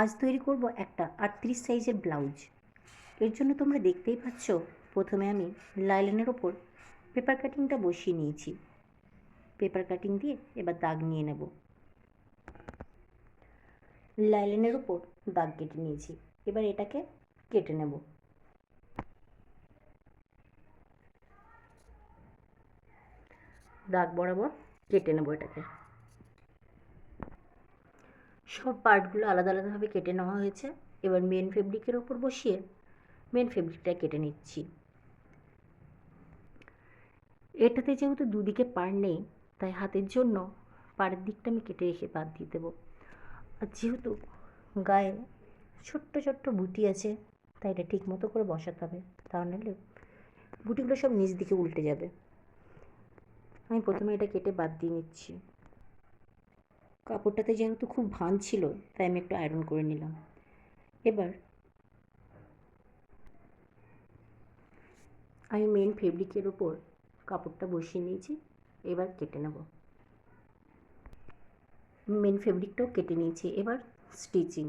আজ তৈরি করব একটা 38 সাইজের ব্লাউজ। এর জন্য তোমরা দেখতেই পাচ্ছ, প্রথমে আমি লাইলনের ওপর পেপার কাটিংটা বসিয়ে নিয়েছি। পেপার কাটিং দিয়ে এবার দাগ নিয়ে নেব। লাইলনের ওপর দাগ কেটে নিয়েছি, এবার এটাকে কেটে নেব। দাগ বরাবর কেটে নেব এটাকে। সব পার্টগুলো আলাদা আলাদাভাবে কেটে নেওয়া হয়েছে। এবার মেন ফেব্রিকের ওপর বসিয়ে মেন ফেব্রিকটা কেটে নিচ্ছি। এটাতে যেহেতু দুদিকে পাড় নেই, তাই হাতের জন্য পাড়ের দিকটা আমি কেটে রেখে বাদ দিয়ে দেবো। আর যেহেতু গায়ে ছোট্ট ছোট্ট বুটি আছে, তাই এটা ঠিক মতো করে বসাতে হবে, তা নাহলে বুটিগুলো সব নিচ দিকে উল্টে যাবে। আমি প্রথমে এটা কেটে বাদ দিয়ে নিচ্ছি। কাপড়টাতে যেহেতু খুব ভাঁজ ছিল, তাই আমি একটু আয়রন করে নিলাম। এবার আমি মেন ফেব্রিকের ওপর কাপড়টা বসিয়ে নিয়েছি, এবার কেটে নেব। মেন ফেব্রিকটাও কেটে নিয়েছি, এবার স্টিচিং।